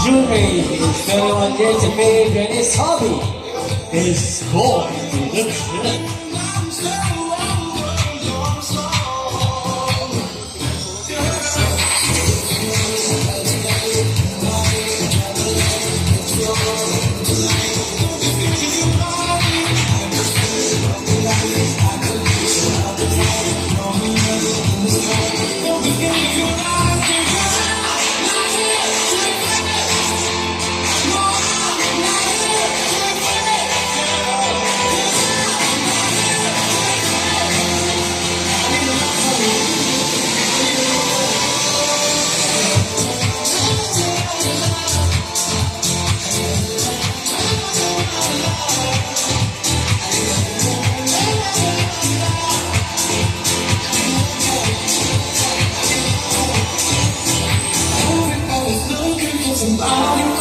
Jimmy is 21 years of age and his hobby is going to the gym. Somebody